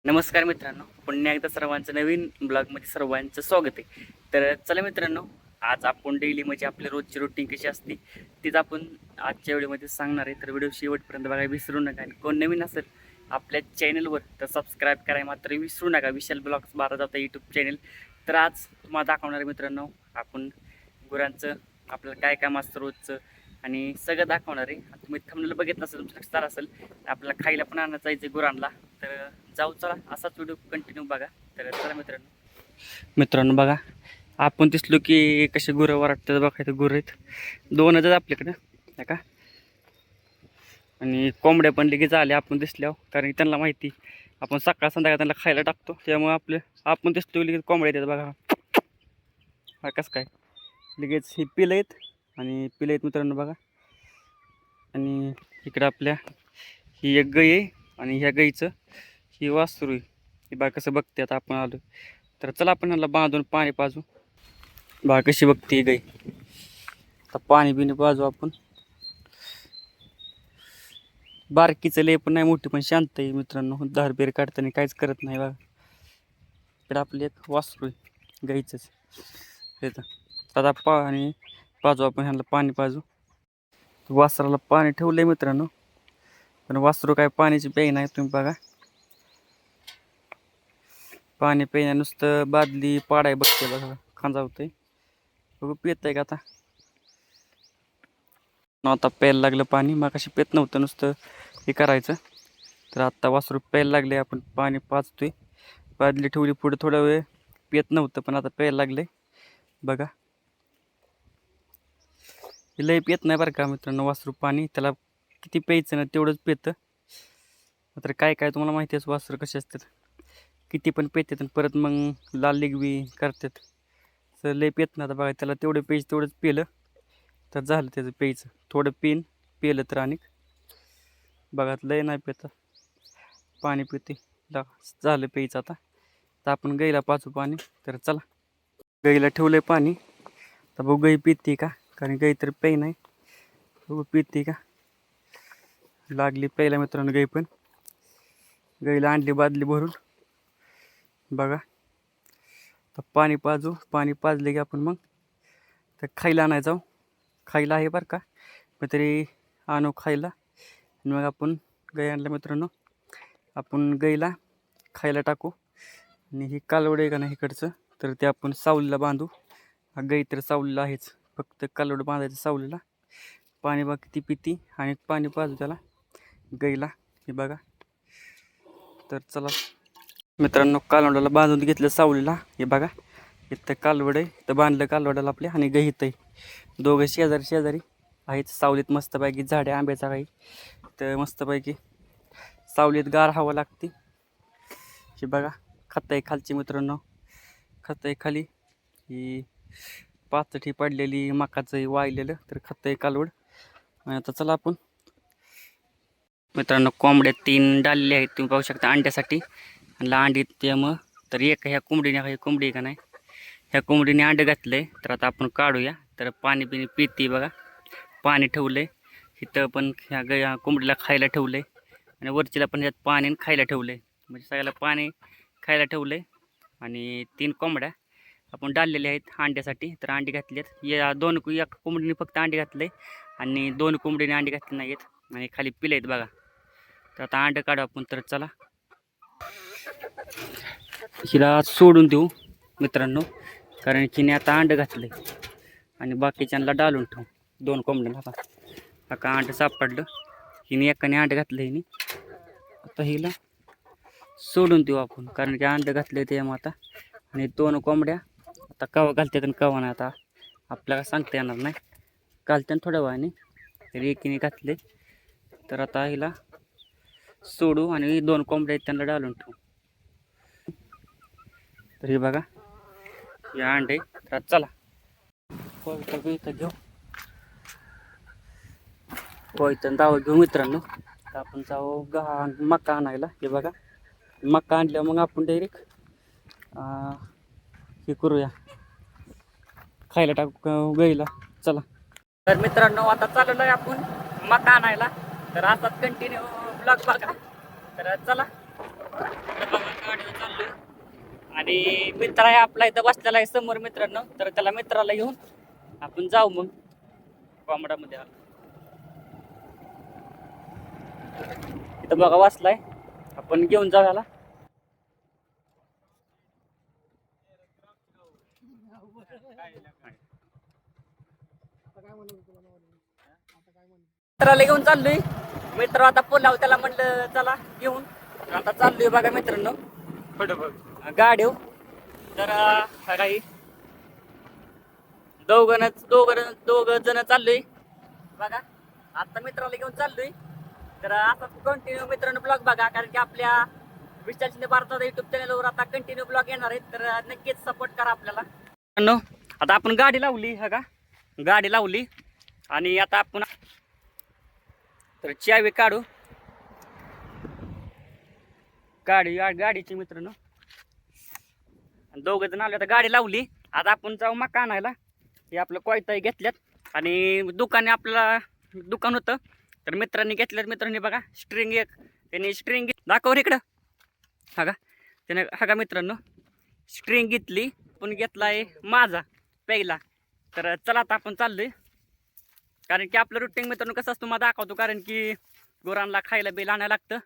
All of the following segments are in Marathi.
नमस्कार मित्रांनो, पुन्हा एकदा सर्वांचं नवीन ब्लॉगमध्ये सर्वांचं स्वागत आहे. तर चला मित्रांनो, आज आपण डेली म्हणजे आपली रोजची रुटीन कशी असते तीच आपण आजच्या व्हिडिओमध्ये सांगणार आहे. तर व्हिडिओ शेवटपर्यंत बघायला विसरू नका. आणि कोण नवीन असेल आपल्या चॅनलवर तर सबस्क्राईब करायला मात्र विसरू नका. विशाल ब्लॉग्स 12 जाता यूट्यूब चॅनल. तर आज तुम्हाला दाखवणार आहे मित्रांनो, आपण गुरांचं आपल्याला काय काम असतं रोजचं आणि सगळं दाखवणार आहे. तुम्ही थंबनेल बघितलं असेल, तुमचं लक्षात असेल, आपल्याला खायला पण आणायचं जायचं गुरांना. तर जाऊ, चला असाच व्हिडिओ कंटिन्यू बघा. तर चला मित्रांनो बघा, आपण दिसलो की कसे गुरं वराटतात बघा. इथं गुरं आहेत, 2 आहेत आपल्याकडं नाही का. आणि कोंबड्या पण लगेच आल्या आपण दिसल्यावर, कारण त्यांना माहिती आपण सकाळ संध्याकाळ त्यांना खायला टाकतो. त्यामुळे आपण दिसलो लगेच कोंबड्या येतात बघा. हा कसं काय लगेच ही पिलं आहेत आणि पिलं आहेत मित्रांनो बघा. आणि इकडं आपल्या ही एक गाय आहे आणि ह्या गाईचं ही वासरू आहे. ही बघा कसं बघते. आता आपण आलो तर चला आपण ह्याला बांधून पाणी पाजू. बघा कशी बघते गाई. आता पाणी बिणी पाजू आपण. बारकीचं लय पण नाही, मोठी पण शांत आहे मित्रांनो. धार बेर काढताना काहीच करत नाही बघा. इकडं आपलं एक वासरू आहे गाईचंच. आता पाणी पाजू आपण ह्याला, पाणी पाजू. वासराला पाणी ठेवलंय मित्रांनो, पण वासरू काय पाण्याची प्याय नाही. तुम्ही बघा पाणी प्यायला नुसतं बादली पाडाय बघते बघा, खांजावतंय. बघू पित आहे का आता. आता प्यायला लागलं पाणी. मग कशी पेत नव्हतं, नुसतं हे करायचं. तर आत्ता वासरू प्यायला लागले. आपण पाणी पाजतोय. बादली ठेवली पुढे, थोडा वेळ पित नव्हतं पण आता प्यायला लागले बघा. लय पित नाही बरं का मित्रांनो वासरू पाणी. त्याला किती प्यायचं ना तेवढंच पितं. मात्र काय काय तुम्हाला माहिती आहे वासरू कसे असतात, किती पण पेतात आणि परत मग लाल लिगवी करतात. तर लय पेत ना. आता बघा त्याला तेवढं प्यायचं तेवढंच पिलं तर झालं त्याचं प्यायचं. थोडं पिलं तर आणि बघा लय नाही पितं, पाणी पिते झालं प्यायचं. आता तर आपण गाईला पाचू पाणी. तर चला गाईला ठेवलंय पाणी. तर बघू गाई पिते का, कारण गाई तर प्याय नाही. बघू पिते का. लागली प्यायला मित्रांनो गाई पण. गाईला आणली बादली भरून बघा. तर पाणी पाजू. पाणी पाजले की आपण मग तर खायला नाही जाऊ. खायला आहे बरं का, मग तरी आणू खायला. मग आपण गाई आणल्या मित्रांनो, आपण गाईला खायला टाकू. आणि ही कालवड आहे का नाही इकडचं, तर ते आपण सावलीला बांधू. हा गाई तर सावलीला आहेच, फक्त कालवड बांधायचं सावलीला. पाणी बघा किती पिती आणि पाणी पाजू त्याला गाईला. हे बघा. तर चला मित्रांनो, कालवडाला बांधून घेतलं सावलीला. हे बघा इथं कालवड आहे, इथं बांधलं कालवडाला आपल्या. आणि गाई इथं आहे. दोघं शेजारी आहेत सावलीत. मस्तपैकी झाडे आंब्याचा काही, तर मस्तपैकी सावलीत गार हवा लागते. हे बघा खत आहे खालची मित्रांनो, खत आहे खाली. ही पाचट ही पडलेली मकाचं वाळलेलं, तर खत आहे कालवड. आणि आता चला आपण मित्रांनो, कोंबड्या 3 डालले आहेत तुम्ही पाहू शकता अंड्यासाठी. आणि अंडी त्यामुळं तर एक ह्या कोंबडी का नाही, ह्या कोंबडीने अंडे घातलंय. तर आता आपण काढूया. तर पाणी पिणी पिते बघा. पाणी ठेवलंय इथं, पण ह्या कोंबडीला खायला ठेवलंय. आणि वरचीला पण ह्यात पाणी खायला ठेवलंय. म्हणजे सगळ्याला पाणी खायला ठेवलंय. आणि 3 कोंबड्या आपण डाललेल्या आहेत अंड्यासाठी. तर अंडी घातली आहेत. या एक कोंबडीने फक्त अंडी घातले आणि 2 कोंबडीने अंडी घातली नाही आहेत. आणि खाली पिले आहेत बघा. तर आता अंडं काढू आपण. तर चला हिला सोडून देऊ मित्रांनो, कारण हिने आता अंडं घातलंय. आणि बाकीच्यांना डालून ठेवू. 2 कोंबड्यांना आता अंडं सापडलं. हिने एकाने अंडं घातलं. हिने आता हिला सोडून देऊ आपण, कारण की अंडं घातलं ते आता. आणि 2 कोंबड्या आता कवा घालतात आणि कवा नाही आता आपल्याला सांगता येणार नाही. घालते थोड्या वेळाने. तर एकीने घातले. तर आता हिला सोडू आणि 2 कोंबड्या त्यांना डालून ठेवू. तर हे बघा या अंडे. तर चला इथं घेऊ. इथं दावा घेऊ मित्रांनो. तर आपण जाऊ मका आणायला. हे बघा मका आणल्यावर मग आपण डायरेक्ट हे करूया, खायला टाकू गाईला. चला तर मित्रांनो, आता चाललो आहे आपण मका आणायला. तर असाच कंटिन्यू ब्लॉग बघा. तर चला आणि मित्र आहे आपला इथं बसलेला आहे समोर मित्रांनो, तर त्याला मित्राला घेऊन आपण जाऊ मग कोंबडामध्ये. इथं बघा वाचलाय, आपण घेऊन जाऊ याला. मित्राला घेऊन चाललोय. मित्र आता पुलाव त्याला म्हणलं चला घेऊन, आता चाललोय बघा मित्रांनो गाडीव. तर काही दोघ जण चाललोय बघा. आता मित्राला घेऊन चाललोय. तर आता कंटिन्यू मित्रांनो ब्लॉग बघा, कारण की आपल्या विशाल शिंदे भारतात युट्यूब चॅनलवर आता कंटिन्यू ब्लॉग येणार आहेत. तर नक्कीच सपोर्ट करा आपल्याला. आता आपण गाडी लावली का, गाडी लावली आणि आता आपण तर चावी काढू गाडीची मित्रांनो. दोघ जण आले, आता गाडी लावली. आता आपण जाऊ मका आणायला. हे आपलं कोयताही घेतल्यात आणि दुकाने आपल्याला दुकान होतं, तर मित्रांनी घेतल्यात. मित्रांनी बघा स्ट्रिंग एक त्यांनी स्ट्रिंग दाखव इकडं. हा का मित्रांनो स्ट्रिंग घेतली. पण घेतला आहे माझा पहिला. तर चला आता आपण चाललोय, कारण की आपलं रुटीन मित्रांनो कसं असतं मला दाखवतो, कारण की गुरांना खायला बिल आणायला लागतं.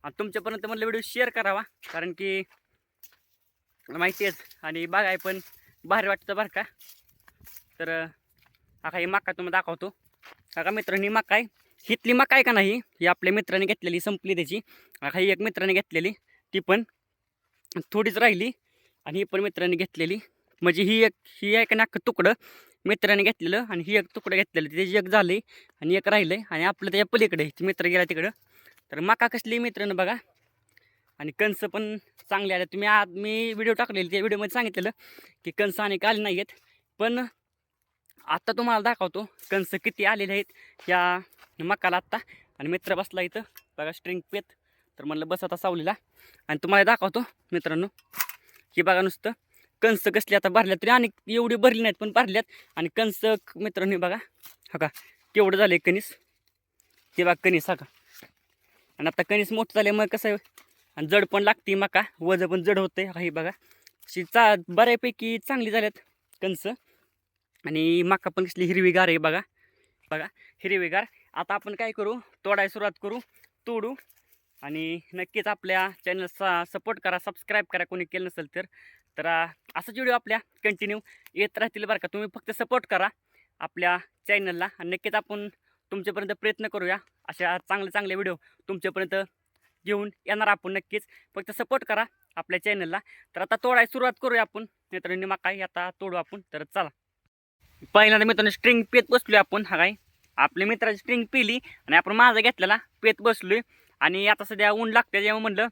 आणि तुमच्यापर्यंत म्हणलं व्हिडिओ शेअर करावा, कारण की माहिती आहेच आणि बघाय पण भारी वाटतं बरं का. तर हा ही मका तुम्हाला दाखवतो. का मित्रांनी मका आहे, हितली मका आहे का नाही, ही आपल्या मित्राने घेतलेली संपली त्याची. ही एक मित्राने घेतलेली, ती पण थोडीच राहिली. आणि ही पण मित्राने घेतलेली, म्हणजे ही एक नाक तुकडं मित्राने घेतलेलं आणि ही एक तुकडं घेतलेलं. त्याची एक झाली आणि एक राहिलं आणि आपलं त्याच्या पलीकडे मित्र गेला तिकडं. तर मका कसली मित्रांनो बघा. आणि कणसं पण चांगले आले. तुम्ही आज मी व्हिडिओ टाकलेली त्या व्हिडिओमध्ये सांगितलेलं की कणसं आणि आले नाही आहेत, पण आत्ता तुम्हाला दाखवतो कणसं किती आलेले आहेत या मकाला आत्ता. आणि मित्र बसला इथं बघा स्ट्रिंग पेत. तर म्हणलं बस आता सावलीला आणि तुम्हाला दाखवतो मित्रांनो. की बघा नुसतं कणसं कसली आता भरल्यात, तरी आणि एवढी भरली नाहीत पण भरल्यात. आणि कणसं मित्रांनो बघा हा का केवढं झालं आहे कणीस. ते बघा कणीस हा का. आणि आता कणीस मोठं झाले मग कसं आणि जड पण लागते मका, वजन पण जड होते. ही बघा बऱ्यापैकी चांगली झाल्यात कणसं. आणि मका पण कसली हिरवीगार आहे बघा हिरवीगार. आता आपण काय करू, तोडायला सुरुवात करू, तोडू. आणि नक्कीच आपल्या चॅनलचा सपोर्ट करा, सबस्क्राईब करा कोणी केलं नसेल तर. तर असंच व्हिडिओ आपल्या कंटिन्यू येत राहतील बरं का. तुम्ही फक्त सपोर्ट करा आपल्या चॅनलला आणि नक्कीच आपण तुमच्यापर्यंत प्रयत्न करूया अशा चांगले व्हिडिओ तुमच्यापर्यंत घेऊन येणार आपण. नक्कीच फक्त सपोर्ट करा आपल्या चॅनलला. तर आता तोडायला सुरुवात करूया आपण मित्रांनी मका. आता तोडू आपण. तर चला पहिल्यांदा मित्रांनो स्ट्रिंग पेत बसलो आपण. हा काय आपल्या मित्राची स्ट्रिंग पिली आणि आपण माझा घेतलेला पेत बसलोय. आणि आता सध्या ऊन लागते जेव्हा म्हणलं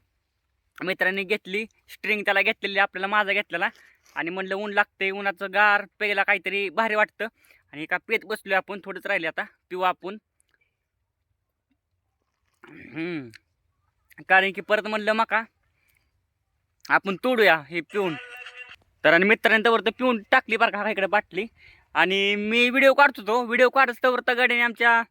मित्रांनी घेतली स्ट्रिंग, त्याला घेतलेली आपल्याला माझा घेतलेला. आणि म्हणलं ऊन लागते, उन्हाचं गार प्यायला काहीतरी भारी वाटतं. आणि का पेत बसलोय आपण, थोडंच राहिले आता पिऊ आपण. कारण की परत म्हणलं मका आपण तोडूया हे पिऊन. तर आणि मित्रांनी तर पिऊन टाकली बरं का इकडे बाटली. आणि मी व्हिडिओ काढतो, तो व्हिडिओ काढत तर गाडीने आमच्या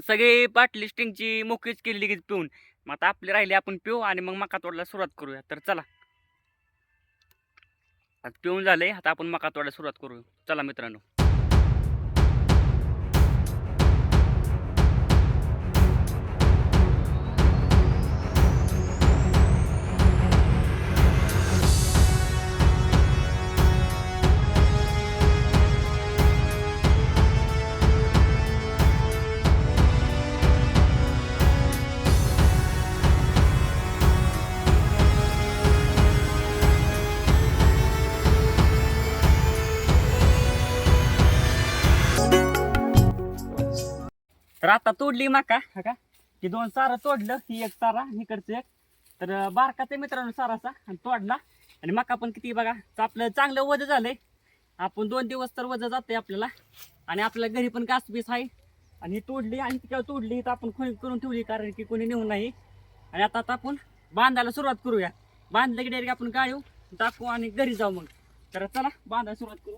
सगळी बाटली स्ट्रिंगची मोकळीच केली लगेच पिऊन. मग आता आपले राहिले आपण पिऊ आणि मग मका तोडायला सुरुवात करूया. तर चला आता पिऊन झाले, आता आपण मका तोडायला सुरुवात करू. चला मित्रांनो. तर आता तोडली मका हा का, की 2 चारा तोडलं, ही एक चारा इकडचं एक. तर बारकाचे मित्रांनो चाराचा आणि तोडला. आणि मका पण किती बघा आपलं चांगलं वजन झालंय. आपण 2 दिवस तर वजन जाते आपल्याला. आणि आपल्या घरी पण घास बीस आहे. आणि ही तोडली आणि तिकडे तोडली तर आपण खोली करून ठेवली, कारण की कोणी नेऊ नाही. आणि आता आपण बांधायला सुरुवात करूया. बांधलं की डायरेक्ट आपण गाडी टाकू आणि घरी जाऊ मग. तर चला बांधायला सुरुवात करू.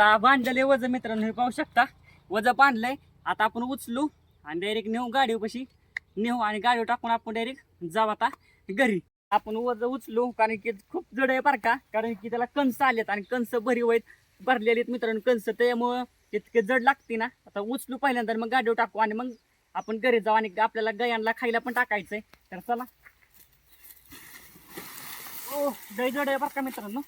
आता बांधलेले वज मित्रांनो हे पाहू शकता. वज बांधलंय. आता आपण उचलू आणि डायरेक्ट नेऊ गाडीपाशी नेऊ आणि गाडीवर टाकून आपण डायरेक्ट जाऊ आता घरी. आपण वज उचलू कारण की खूप जड आहे बरं का, कारण की त्याला कंस आलेत आणि कंस भरीव आहेत भरलेले आहेत मित्रांनो कंस, त्यामुळं इतके जड लागते ना. आता उचलू पहिल्यांदा मग गाडीवर टाकू आणि मग आपण घरी जाऊ आणि आपल्याला गायांना खायला पण टाकायचंय. तर चला. ओ गाय जड आहे बरं का मित्रांनो.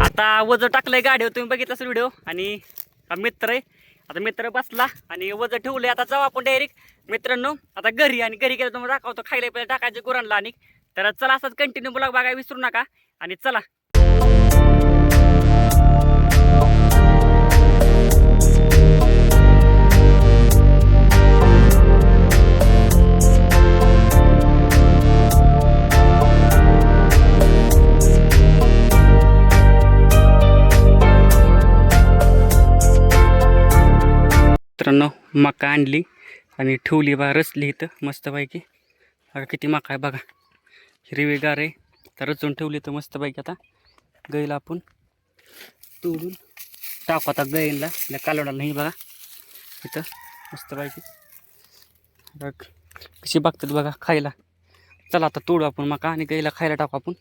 आता वज टाकलंय गाडीवर तुम्ही बघितलं असेल व्हिडिओ. आणि हा मित्र आहे. आता मित्र बसला आणि वज ठेवलंय. आता जाऊ आपण डायरेक्ट मित्रांनो आता घरी. आणि घरी गेलं तुम्हाला दाखवतो खायला पहिले टाकायचे गुरांना. आणि तर चला असंच कंटिन्यू ब्लॉग बघायला विसरू नका. आणि चला. मित्रांनो मका आणली आणि ठेवली बघा रचली इथं मस्तपैकी. बघा किती मका आहे बघा, हिरवीगार आहे. तर रचून ठेवली तर मस्तपैकी. आता गाईला आपण तोडून टाकू. आता गाईला कालवडाला नाही बघा इथं मस्तपैकी. कशी बघतात बघा खायला. चला आता तोडू आपण मका आणि गाईला खायला टाकू आपण.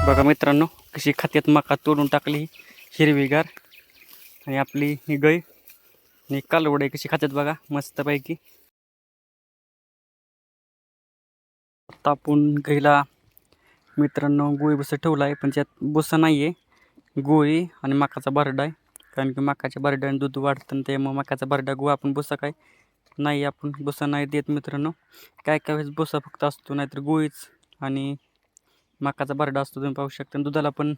बघा मित्रांनो कशी खात्यात मका तोडून टाकली हिरवीगार. आणि आपली ही गाय आणि कालवडे कशी खात्यात बघा मस्तपैकी. आता आपण गाईला मित्रांनो गोळी बस ठेवला आहे पण त्यात बुसा नाही आहे. गोळी आणि मकाचा भरडा आहे. कारण की मकाच्या भरड्याने दूध वाढतं त्यामुळे मकाचा भरडा गोळा आपण बुसा काय नाही आपण बुसा नाही देत मित्रांनो. काय काय वेळेस बुसा फक्त असतो नाहीतर गोळीच आणि मकाचा भरडा असतो. तुम्ही पाहू शकता दुधाला पण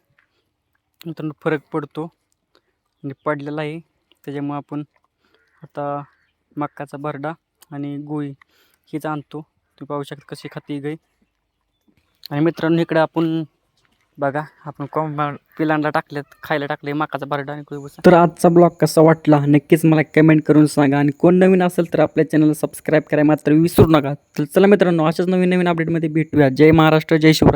मित्रांनो फरक पडतो आणि पडलेला आहे. त्याच्यामुळे आपण आता मकाचा भरडा आणि गोळी हीच आणतो. तुम्ही पाहू शकता कशी खाती गाय. आणि मित्रांनो इकडे आपण बघा आपण पिलांना टाकलेत खायला टाकले मकाचा भरडा आणि गोळी बसा. तर आजचा ब्लॉग कसा वाटला नक्कीच मला कमेंट करून सांगा. आणि कोण नवीन असेल तर आपल्या चॅनलला सबस्क्राईब करायला मात्र विसरू नका. तर चला मित्रांनो अशाच नवीन अपडेटमध्ये भेटूया. जय महाराष्ट्र जय शिवराय.